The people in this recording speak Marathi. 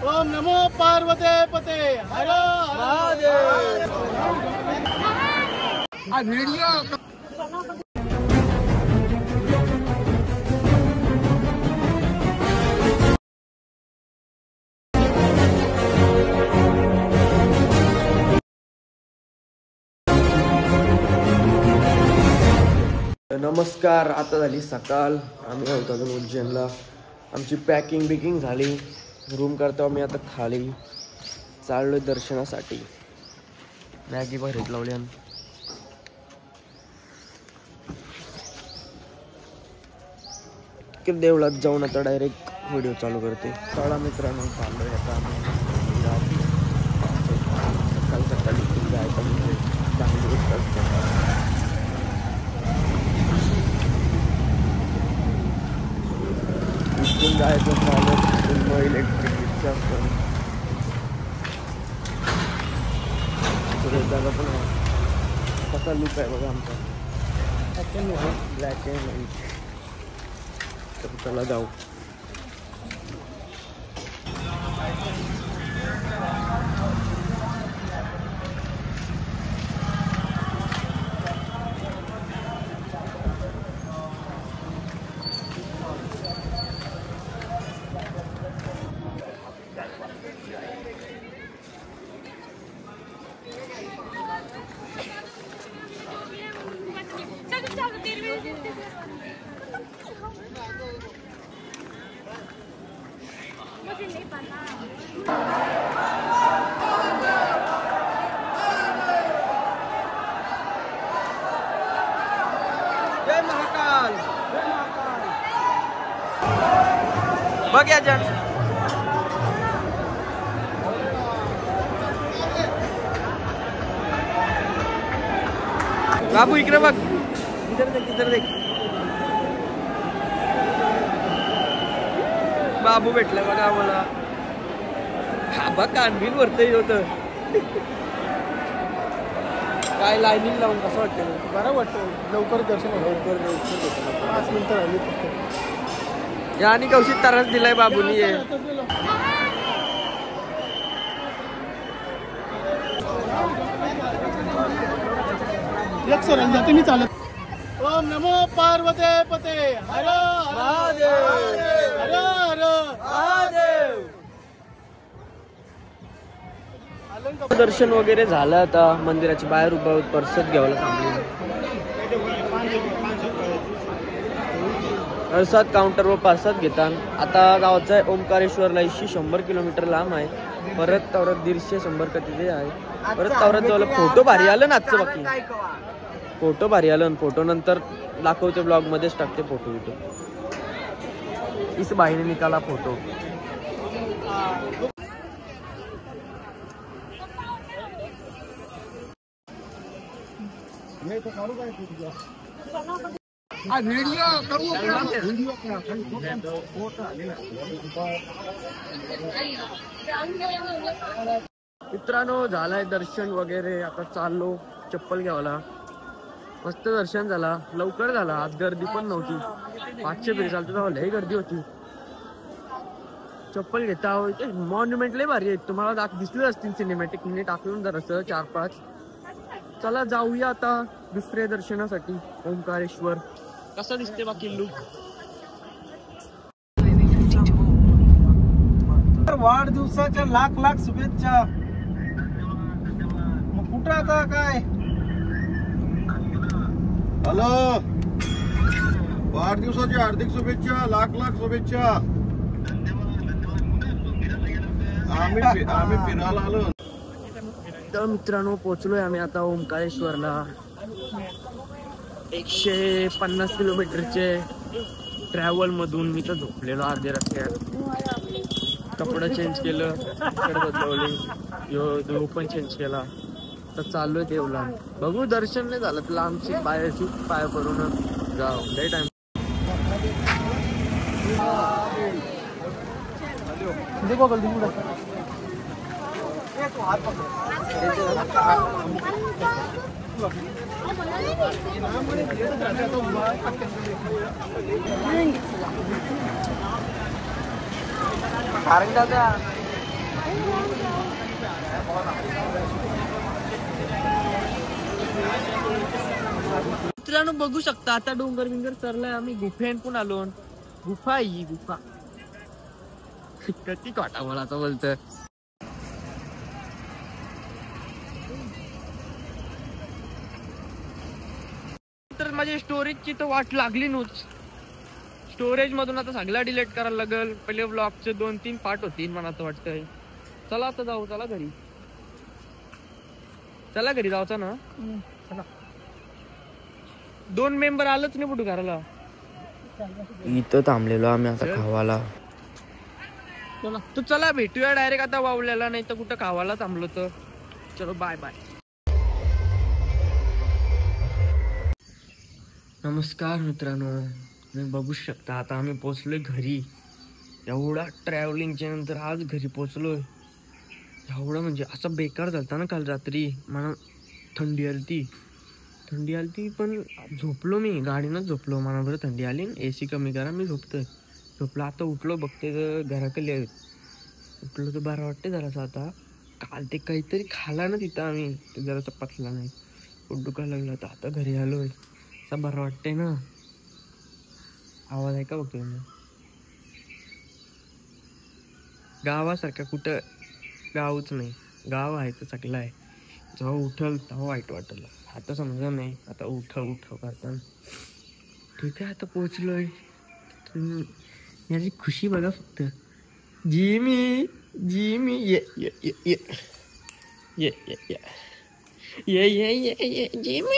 ओम नमो पार्वते पते हर महादेव। नमस्कार, आता झाली सकाळ. आम्ही आहोत अजून उज्जैनला. आमची पॅकिंग बिकिंग झाली. रूम करतो आम्ही आता खाली. चाललोय दर्शनासाठी. मॅगी भरीत लावली आम्ही. देवळात जाऊन आता डायरेक्ट व्हिडिओ चालू करते. चला मित्रांनो, चाललोय आता आम्ही. सकाळी सकाळी जायचं म्हणजे चांगली गोष्ट असते. इथून जायचं झालं इलेक्ट्रिक रिक्षा असतं. जागा पण कसा लुक आहे बघा आमचा. Black and white. तर चला जाऊ. जय महाकाल. बघ या जण. बाबू इकडे बघ. इधर देख, इधर देख. बाबू भेटला बघा आम्हाला. हा बघ, कानबिन वरती होत. काय लाईनिंग लावून कसं वाटतं? बरं वाटतं. लवकर दर्शन लवकर 5 मिनिटं राहिली फक्त. या आणि कौशिक त्रास दिलाय बाबूनी. एक सर जाते मी चालत. ओम नमो पार्वते पते हर महादेव. हर हर महादेव. दर्शन वगैरे झालं. आता मंदिराच्या बाहेर उभा आहोत. प्रसाद घ्यायला थांबलो. प्रसाद काउंटरवर प्रसाद घेतात. आता गावचा आहे ओंकारेश्वरला. 100 किलोमीटर लांब आहे. परत तवरात 150 का तिथे आहे. परत तवरात जवळ फोटो भारी आलं ना आजचं. बाकी फोटो भारी आलं. फोटो नंतर दाखवते, ब्लॉग मध्येच टाकते फोटो बिटो. इस बाईने निकाला फोटो. मित्रांनो, झालाय दर्शन वगैरे. आता चाललो चप्पल घ्यावाला. मस्त दर्शन झाला. लवकर झाला. आज गर्दी पण नव्हती. 500 पेरी चालतो तेव्हा लई गर्दी होती. चप्पल घेता. मॉन्युमेंट लय भारी आहेत. तुम्हाला दिसले असतील सिनेमॅटिक. मिनिट टाकून जरासं 4-5. चला जाऊया आता दुसऱ्या दर्शनासाठी. ओंकारेश्वर कसं दिसते बाकी लुक. वाढदिवसाच्या लाख शुभेच्छा. मग कुठं आता काय? हॅलो, वाढदिवसाची हार्दिक शुभेच्छा. लाख शुभेच्छा. आम्ही फिरायला आलो. तर मित्रांनो, पोचलोय आम्ही आता ओंकारेश्वरला. 150 किलोमीटरचे ट्रॅव्हल मधून मी तर झोपलेलो अर्ध्या रस्त्यात. कपडे चेंज केलं, बदलवले, पण चेंज केला. तर चाललोय देवला. बघू, दर्शन नाही झालं तर आमची पायाची पाय पडून जाऊ. लय टाइम. कारण दादा मित्रांनो बघू शकता आता डोंगर बिंगर चरलाय आम्ही गुफेन पण आलो. गुफा ही गुफा किती काटा बोलाचा बोलत. तर माझी स्टोरेजची तर वाट लागली नव्हती. स्टोरेज मधून आता सगळा डिलीट करायला लागल. पहिले ब्लॉगचे 2-3 पार्ट होतील मला असं वाटतंय. चला आता जाऊ. चला घरी. चला घरी जाऊचा ना. चला 2 मेंबर आलंच नाही कुठं घराला. इथं थांबलेलो आम्ही आता खावाला. तू चला भेटूया डायरेक्ट आता वावल्याला. नाही तर कुठं खावाला थांबलो तर. चलो बाय बाय. नमस्कार मित्रांनो. तुम्ही बघू शकता आता आम्ही पोचलोय घरी. एवढा ट्रॅव्हलिंगच्या नंतर आज घरी पोचलोय. एवढं म्हणजे असं बेकार झालता ना काल रात्री. मला थंडी आलती पण झोपलो मी. गाडीनंच झोपलो. मला बरं थंडी आली. AC कमी करा मी झोपतोय. झोपलो आता उठलो बघते तर घराकडे आहेत. उठलो तर बरं वाटते जरासं आता. काल ते काहीतरी खाला ना तिथं आम्ही. ते जरासं पचला नाही. पोट दुखायला लागलं तर आता घरी आलोय. असं बरं वाटतंय ना. आवाज आहे का बघतोय मी. गावासारखा कुठं गावच नाही. गाव आहे तर सगळं आहे. जेव्हा उठल तेव्हा वाईट वाटलं. आता समजा नाही. आता उठव करताना ठीक आहे. आता पोचलोय. याची खुशी बघा फक्त. जिमी ये जिमी